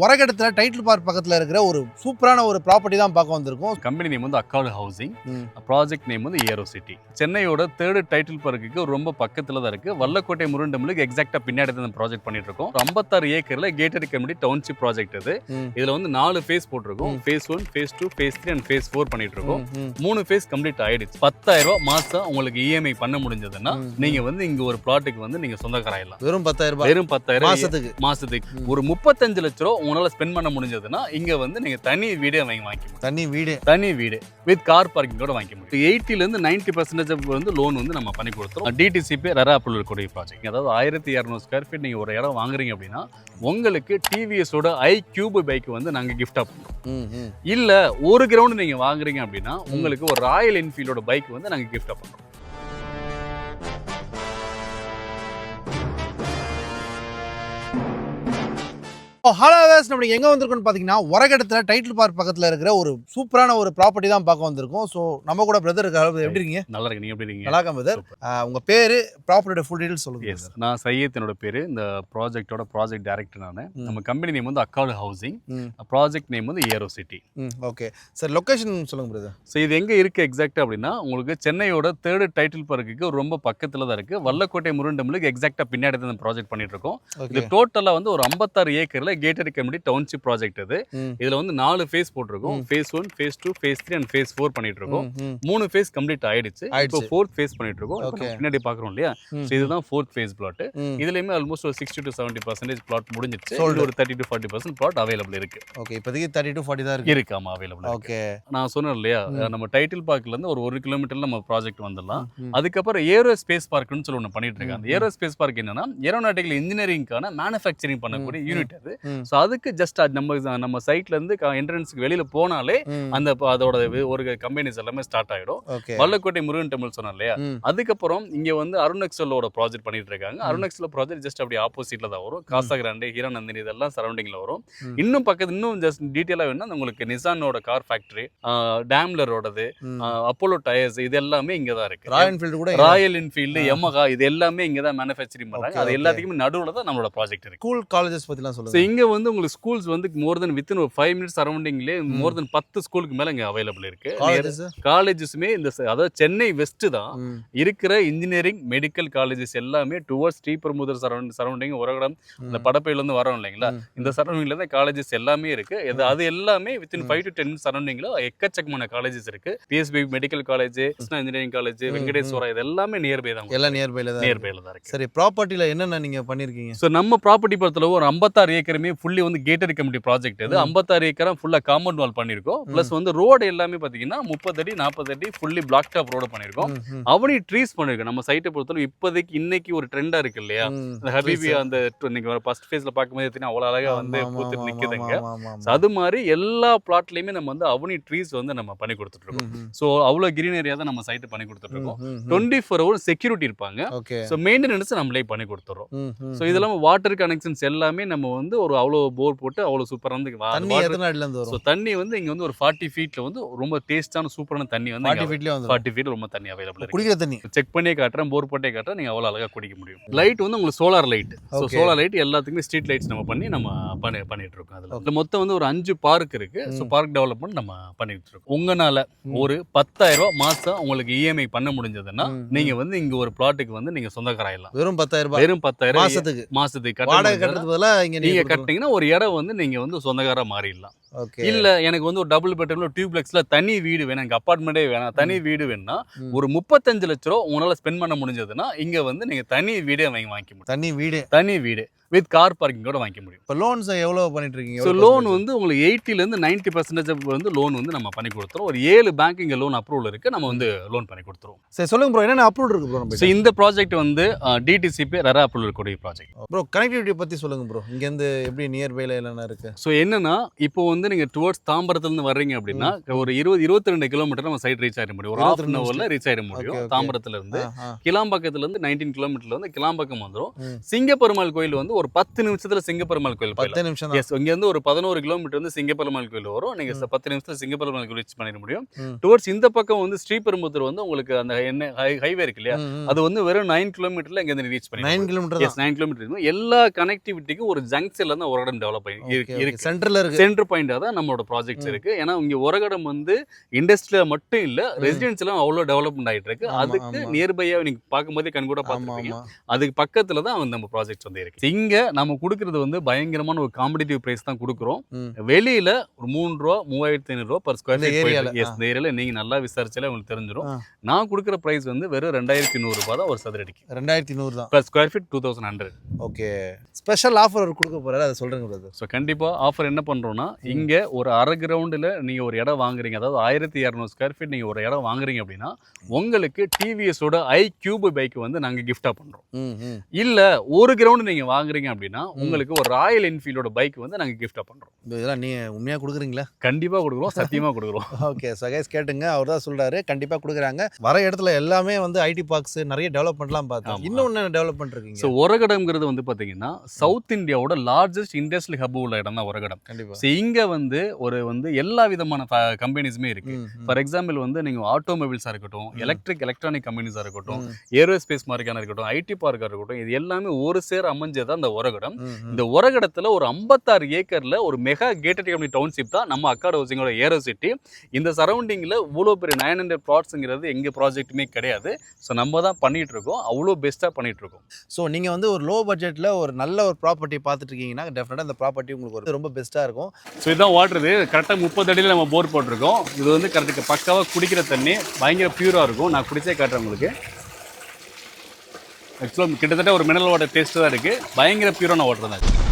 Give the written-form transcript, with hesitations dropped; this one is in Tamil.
ஒரகடத்துல டைட்டில் பார்க் பக்கத்துல இருக்கிற ஒரு சூப்பரான ஒரு ப்ராப்பர்ட்டி தான் பார்க்க வந்திருக்கோம். கம்பெனி நேம் வந்து அக்காடு ஹவுசிங், ப்ராஜெக்ட் நேம் வந்து ஏரோ சிட்டி. சென்னையோட தேர்டு டைட்டில் பார்க்குக்கு ரொம்ப பக்கத்துல தான் இருக்கு. வல்லக்கோட்டை முருண்டம்பலுக்கு எக்ஸாக்டா பின்னாடி தான் ப்ராஜெக்ட் பண்ணிட்டு இருக்கோம். 56 ஏக்கர்ல கேட்டட் கம்யூனிட்டி டவுன்ஷிப் ப்ராஜெக்ட் இது. இதுல வந்து 4 ஃபேஸ் போட்டிருக்கோம். Phase 1, phase 2, phase 3 and phase 4 பண்ணிட்டு இருக்கோம். 3 ஃபேஸ் கம்ப்ளீட் ஆயிடுச்சு. 10,000 ரூபாய் மாசம் உங்களுக்கு இஎம்ஐ பண்ண முடிஞ்சதுன்னா நீங்க வந்து இங்க ஒரு பிளாட்டுக்கு வந்து நீங்க சொந்தக்காராயிடலாம். வெறும் 10,000 ரூபாய். வெறும் 10,000 மாசத்துக்கு. ஒரு 35 லட்சம் ரூபாய் உங்களால ஸ்பெண்ட் பண்ண முடிஞ்சதுன்னா இங்க வந்து நீங்க தனி வீடே வாங்கி முடியும். தனி வீடு வித் கார் பார்க்கிங்கோட வாங்கி முடியும். 80 ல இருந்து 90% வந்து லோன் வந்து நம்ம பண்ணி கொடுத்துறோம். டிடிசிபி ரெரா அப்ரூவல் இருக்கக்கூடிய ப்ராஜெக்ட். அதாவது 1200 ஸ்கொயர் ஃபீட் நீங்க ஒரு இடம் வாங்குறீங்க அப்படின்னா உங்களுக்கு டிவிஎஸோட iQube பைக் வந்து நாங்க கிஃப்டா பண்ணுவோம். இல்ல ஒரு கிரவுண்ட் நீங்க வாங்குறீங்க அப்படின்னா உங்களுக்கு ஒரு ராயல் என்ஃபீல்டோட பைக் வந்து நாங்க கிஃப்டா பண்றோம். ஹலோ வேஸ், நம்ம எங்கே வந்திருக்கோம்னு பார்த்தீங்கன்னா ஒரகடத்துல டைட்டில் பார்க் பக்கத்தில் இருக்கிற ஒரு சூப்பரான ஒரு ப்ராப்பர்ட்டி தான் பார்க்க வந்திருக்கோம். ஸோ நம்ம கூட பிரதர் இருக்காரு. எப்படி இருக்கீங்க? நல்லா இருக்கு. நீங்க எப்படி இருக்கீங்க? நல்லா இருக்கேன் பிரதர். உங்க பேரு, ப்ராப்பர்ட்டியோட ஃபுல் டீடைல்ஸ் சொல்லுங்க. நான் சையத் என்னோட பேரு. இந்த ப்ராஜெக்டோட ப்ராஜெக்ட் டைரக்டர் நான். நம்ம கம்பெனி நேம் வந்து அக்காடு ஹவுசிங், ப்ராஜெக்ட் நேம் வந்து Aero City. Okay sir, location சொல்லுங்க பிரதர். ஸோ இது எங்க இருக்கு எக்ஸாக்டா அப்படின்னா உங்களுக்கு சென்னையோட தேர்டு டைட்டில் பார்க்குக்கு ரொம்ப பக்கத்துல தான் இருக்கு. வல்லக்கோட்டை முருண்டம்பலுக்கு எக்ஸாக்டா பின்னாடி தான் ப்ராஜெக்ட் பண்ணிட்டு இருக்கோம். இது டோட்டலா வந்து ஒரு 56 ஏக்கர்ல கேட்டட் கம்யூனிட்டி டவுன்ஷிப் ப்ராஜெக்ட் இது. இதுல வந்து 4 ஃபேஸ் போட்டிருக்கோம். Phase 1, phase 2, phase 3 and phase 4 பண்ணிட்டு இருக்கோம். 3 ஃபேஸ் கம்ப்ளீட் ஆயிடுச்சு. இப்போ 4th ஃபேஸ் பண்ணிட்டு இருக்கோம். பின்னாடி பாக்குறோம் இல்லையா? சோ இதுதான் 4th ஃபேஸ் பிளாட். இதுலயுமே ஆல்மோஸ்ட் ஒரு 60 to 70% பிளாட் முடிஞ்சிருச்சு. ஒரு 30 to 40% பிளாட் அவைலபிள் இருக்கு. ஓகே, இப்போதைக்கு 30 to 40 தான் இருக்கு. ஆமா, அவைலபிள். ஓகே, நான் சொன்னேன் இல்லையா, நம்ம டைட்டில் பார்க்ல இருந்து ஒரு 1 கிலோமீட்டர்ல நம்ம ப்ராஜெக்ட் வந்துடலாம். அதுக்கப்புறம் ஏரோ ஸ்பேஸ் பார்க்னு சொல்லி ஒன்று பண்ணிட்டு இருக்காங்க. ஏரோ ஸ்பேஸ் பார்க் என்னன்னா ஏரோநாட்டிக்கல் இன்ஜினியரிங்கான மேனுஃபேக்சரிங் பண்ணக்கூடிய யூனிட் அது. ஸோ அதுக்கு ஜஸ்ட் நம்ம சைட்ல இருந்து என்ட்ரன்ஸ்க்கு வெளியில போனாலே அந்த அதோட ஒரு கம்பெனிஸ் எல்லாமே ஸ்டார்ட் ஆயிடும். வல்லக்கோட்டை முருகன் டெம்பிள் சொன்னேன் இல்லையா, அதுக்கப்புறம் இங்க வந்து அருணெக்ஸலோட ப்ராஜெக்ட் பண்ணிட்டு இருக்காங்க. அருணெக்ஸல் ப்ராஜெக்ட் ஜஸ்ட் அப்படி ஆப்போசிட்ல தான் வரும். காசா கிராண்டே, ஹீரோநந்தினி இதெல்லாம் சரௌண்டிங்ல வரும். இன்னும் பக்கத்து இன்னும் ஜஸ்ட் டீட்டெயிலா வேணும்னா உங்களுக்கு நிசானோட கார் ஃபேக்டரி, டேம்லரோடது, அப்போலோ டயர்ஸ் இது எல்லாமே இங்க தான் இருக்கு. ராயல் என்ஃபீல்டு, யமஹா இது எல்லாமே இங்க தான் மேனுஃபேக்சரிங் பண்றாங்க. அது எல்லாத்துக்குமே நடுவுல தான் நம்மளோட ப்ராஜெக்ட் இருக்கு. ஸ்கூல் காலேஜஸ் பத்திலாம் சொல்லுங்க. இங்க வந்து உங்களுக்கு ஸ்கூல்ஸ் வந்து மோர் தென் வித்தின் ஒரு 5 மினிட்ஸ் சரௌண்டிங்லேயே மோர் தென் 10 ஸ்கூலுக்கு மேல இங்க அவைலபிள் இருக்கு. காலேஜஸ்மே இந்த அதாவது சென்னை வெஸ்ட் தான் இருக்கிற இன்ஜினியரிங் மெடிக்கல் காலேஜஸ் எல்லாமே டுவர்ட்ஸ் ஸ்ரீபெரும்புதூர் சரௌண்டிங், உரகடம், இந்த படப்பையில இருந்து வரோம் இல்லைங்களா, இந்த சரௌண்டிங்ல தான் காலேஜஸ் எல்லாமே இருக்கு. அது எல்லாமே வித்தின் 5 to 10 மினிட்ஸ் சரௌண்டிங்ல எக்கச்சக்கமான காலேஜஸ் இருக்கு. PSP medical college, Krishna engineering college, Venkateswara இது எல்லாமே நியர்பை தான். எல்லாம் நியர்பைல தான் இருக்கு. சரி, ப்ராப்பர்ட்டில என்னென்ன நீங்க பண்ணிருக்கீங்க? சோ நம்ம ப்ராப்பர்ட்டி பொறுத்தல ஒரு 56 ஏக்கருமே ஃபுல்லி வந்து கேட்டட் கம்யூனிட்டி ப்ராஜெக்ட் இது. 56 ஏக்கரா ஃபுல்லா காம்பவுண்ட் வால் பண்ணிருக்கோம். பிளஸ் வந்து ரோடு எல்லாமே பாத்தீங்கன்னா 30 அடி 40 அடி ஃபுல்லி பிளாக் டாப் ரோடு பண்ணிருக்கோம். அவனி ட்ரீஸ் பண்ணிருக்கோம். நம்ம சைட்டை பொறுத்தவரை இப்போதைக்கு இன்னைக்கு ஒரு ட்ரெண்டா இருக்கு இல்லையா, அந்த ஹபீபி அந்த நீங்க ஃபர்ஸ்ட் ஃபேஸ்ல பார்க்கும்போது அவ்வளவு அழகா வந்து பூத்துட்டு நிக்குதுங்க. அது மாதிரி எல்லா பிளாட்லயுமே நம்ம வந்து அவனி ட்ரீஸ் வந்து நம்ம பண்ணி கொடுத்துட்டு இருக்கோம். சோ அவ்வளவு கிரீனரியா தான் நம்ம சைட்டை பண்ணி கொடுத்துட்டு இருக்கோம். 24 hours செக்யூரிட்டி இருப்பாங்க. சோ மெயின்டெனன்ஸ் நம்மளே பண்ணி கொடுத்துறோம். சோ இதெல்லாம் வாட்டர் கனெக்ஷன்ஸ் எல்லாமே நம்ம வந்து ஒரு அவ்வளவு போர் போட்டு அவ்வளவு சூப்பரா வந்து தண்ணி வந்து இங்க வந்து ஒரு 40 ஃபீட்ல வந்து ரொம்ப டேஸ்டான சூப்பரான தண்ணி வந்து 40 ஃபீட் ரொம்ப தண்ணி அவைலபிள் இருக்கு. குடிக்கிற தண்ணி செக் பண்ணியே காட்டுறேன், போர் போட்டே காட்டுறேன், நீங்க அவ்வளவு அழகா குடிக்க முடியும். லைட் வந்து உங்களுக்கு solar light. So solar light எல்லாத்துக்குமே ஸ்ட்ரீட் லைட்ஸ் நம்ம பண்ணிட்டு இருக்கோம். அதுல மொத்தம் வந்து ஒரு 5 பார்க் இருக்கு. சோ பார்க் டெவலப்மெண்ட் நம்ம பண்ணிட்டு இருக்கோம். உங்களால ஒரு 10,000 ரூபாய் மாசம் உங்களுக்கு இஎம்ஐ பண்ண முடிஞ்சதுன்னா நீங்க வந்து இங்க ஒரு பிளாட்டுக்கு வந்து நீங்க சொந்தக்காராயிடலாம். வெறும் 10,000 ரூபாய். வெறும் 10,000 மாசத்துக்கு வாடகை கட்டுறதுக்கு பதிலா நீங்க கட்டினீங்கன்னா ஒரு இடம் வந்து நீங்க வந்து சொந்தக்காரா மாறிடலாம். இல்ல எனக்கு வந்து ஒரு டபுள் பெட்ரூம்ல டியூப்ளெக்ஸ்ல தனி வீடு வேணும், எனக்கு அபார்ட்மெண்டே வேணாம், தனி வீடு வேணும்னா ஒரு 35 லட்சம் ரூபாய் உங்களால ஸ்பெண்ட் பண்ண முடிஞ்சதுன்னா இங்க வந்து நீங்க தனி வீடே வாங்கி முடியும். தனி வீடு வித் கார் பார்க்கிங்கோட வாங்கி முடியும். இப்போ லோன்ஸ் எவ்வளவு பண்ணிட்டு இருக்கீங்க? ஸோ லோன் வந்து உங்களுக்கு 80 ல இருந்து 90% வந்து லோன் வந்து நம்ம பண்ணி கொடுத்துருவோம். ஒரு 7 பேங்க் இங்க லோன் அப்ரூவல் இருக்கு. நம்ம வந்து லோன் பண்ணி கொடுத்துருவோம். சரி சொல்லுங்க ப்ரோ, என்னென்ன அப்ரூவல் இருக்கு ப்ரோ? ஸோ இந்த ப்ராஜெக்ட் வந்து டிடிசிபி ரெரா அப்ரூவல் இருக்கக்கூடிய ப்ராஜெக்ட். ப்ரோ கனெக்டிவிட்டி பத்தி சொல்லுங்க ப்ரோ. இங்க இருந்து எப்படி நியர்பைல என்னென்ன இருக்கு? ஸோ என்னன்னா இப்போ வந்து வந்து நீங்க டுவர்ட்ஸ் தாம்பரத்துல இருந்து வர்றீங்க அப்படின்னா ஒரு 22 கிலோமீட்டர் நம்ம சைட் ரீச் ஆயிட முடியும். ஒரு ஹாஃப் அன் ஹவர்ல ரீச் ஆயிட முடியும். தாம்பரத்துல இருந்து கிளாம்பாக்கத்துல இருந்து 19 கிலோமீட்டர்ல வந்து கிளாம்பாக்கம் வந்துரும். சிங்கப்பெருமாள் கோயில் வந்து ஒரு 10 நிமிஷத்துல சிங்கப்பெருமாள் கோயில் 10 நிமிஷம் எஸ் இங்க இருந்து ஒரு 11 கிலோமீட்டர் வந்து சிங்கப்பெருமாள் கோயில் வரும். நீங்க 10 நிமிஷத்துல சிங்கப்பெருமாள் கோயில் ரீச் பண்ணிட முடியும். டுவர்ட்ஸ் இந்த பக்கம் வந்து ஸ்ரீபெரும்புத்தூர் வந்து உங்களுக்கு அந்த என்ன ஹைவே இருக்கு இல்லையா, அது வந்து வெறும் 9 கிலோமீட்டர்ல இங்க இருந்து ரீச் பண்ணி 9 கிலோமீட்டர் எஸ் 9 கிலோமீட்டர் இருக்கும். எல்லா கனெக்டிவிட்டிக்கும் ஒரு ஜங்ஷன்ல தான் ஒரகடம் டெவலப் இருக்கு. சென்டர்ல இருக்கு. சென்டர் பாயிண்டா தான் நம்மளோட ப்ராஜெக்ட்ஸ் இருக்கு. ஏன்னா இங்க ஒரகடம் வந்து இண்டஸ்ட்ரியில மட்டும் இல்ல, ரெசிடென்சியலும் அவ்வளவு டெவலப்மெண்ட் ஆயிட்டு இருக்கு. அதுக்கு நியர்பையா நீங்க பார்க்கும்போதே கண் கூட பார்த்துருப்பீங்க. அதுக்கு பக்கத்துல தான் நம்ம ப்ராஜெக்ட்ஸ் வந்து இருக்கு. இங்க நம்ம கொடுக்கறது வந்து பயங்கரமான ஒரு காம்படிட்டிவ் பிரைஸ் தான் கொடுக்குறோம். வெளியில ஒரு 3 ரூபா 3500 ரூபா பர் ஸ்கொயர் ஃபீட். எஸ் இந்த ஏரியால நீங்க நல்லா விசாரிச்சாலே உங்களுக்கு தெரிஞ்சிடும். நான் கொடுக்குற பிரைஸ் வந்து வெறும் 2100 ரூபாய் தான் ஒரு சதுரடிக்கு. 2100 தான் per square feet 2100. Okay, special offer கொடுக்க போறாரு, அதை சொல்றேங்க பிரதர். ஸோ கண்டிப்பா ஆஃபர் என்ன பண்றோம்னா, இங்க ஒரு அரை கிரவுண்டில் நீங்க ஒரு இடம் வாங்குறீங்க, அதாவது 1200 ஸ்கொயர் ஃபீட் நீங்க ஒரு இடம் வாங்குறீங்க அப்படின்னா உங்களுக்கு டிவிஎஸோட iQube பைக் வந்து நாங்க கிஃப்டா பண்றோம். இல்ல ஒரு கிரவுண்ட் நீங்க வாங்குறீங்க அப்படின்னா உங்களுக்கு ஒரு ராயல் என்ஃபீல்டோட பைக் வந்து நாங்க கிஃப்டா பண்றோம். இதெல்லாம் நீ உண்மையா கொடுக்குறீங்களா? கண்டிப்பா கொடுக்குறோம், சத்தியமா கொடுக்குறோம். ஓகே, ஸோ கைஸ் கேட்டுங்க, அவர் தான் சொல்றாரு கண்டிப்பா கொடுக்குறாங்க. வர இடத்துல எல்லாமே வந்து ஐடி பார்க்ஸ் நிறைய டெவலப்மெண்ட்லாம் பார்த்தோம். இன்னொன்னு டெவலப்மெண்ட் இருக்கீங்க. ஸோ ஒரகடம்ங்கிறது வந்து பாத்தீங்கன்னா சவுத் இந்தியாவோட லார்ஜஸ்ட் இண்டஸ்ட்ரியல் ஹப் உள்ள இடம் தான் ஒரகடம். கண்டிப்பா. ஸோ இங்க வந்து வந்து எல்லா விதமான கம்பெனிஸுமே இருக்கு. ஃபார் எக்ஸாம்பிள் வந்து நீங்க ஆட்டோமொபைல்ஸா இருக்கட்டும், எலக்ட்ரானிக் கம்பெனிஸா இருக்கட்டும், ஏரோஸ்பேஸ் மார்க்கான இருக்கட்டும், ஐடி பார்க்கா இருக்கட்டும், இது எல்லாமே ஒரு சேர அமைஞ்சதான் இந்த ஒரகடம். இந்த ஒரகடத்துல ஒரு 56 ஏக்கர்ல ஒரு மெகா கேட்டட் கம்யூனிட்டி டவுன்ஷிப் தான் நம்ம அக்காட் ஹவுசிங்கோட ஏரோ சிட்டி. இந்த சரௌண்டிங்ல இவ்வளோ பெரிய 900 பிளாட்ஸ்ங்கிறது எங்க ப்ராஜெக்ட்டுமே கிடையாது. ஸோ நம்ம தான் பண்ணிட்டு இருக்கோம், அவ்வளோ பெஸ்ட்டாக பண்ணிட்டு இருக்கோம். ஸோ நீங்க வந்து ஒரு லோ பட்ஜெட்ல ஒரு நல்ல ஒரு ப்ராப்பர்ட்டி பார்த்துட்டு இருக்கீங்கன்னா டெஃபினட்டா இந்த ப்ராப்பர்ட்டி உங்களுக்கு ரொம்ப பெஸ்ட்டாக இருக்கும். ஸோ இதுதான் வாட்டர். இது கரெக்டாக 30 அடியில் நம்ம போர் போட்டிருக்கோம். இது வந்து கரெக்டாக பக்காவாக குடிக்கிற தண்ணி பயங்கர பியூராக இருக்கும். நான் குடிச்சே காட்டுறேன் உங்களுக்கு. ஆக்சுவலாக கிட்டத்தட்ட ஒரு மினரல் வாட்டர் டேஸ்ட் தான் இருக்குது. பயங்கர பியூரான வாட்டர் தான்.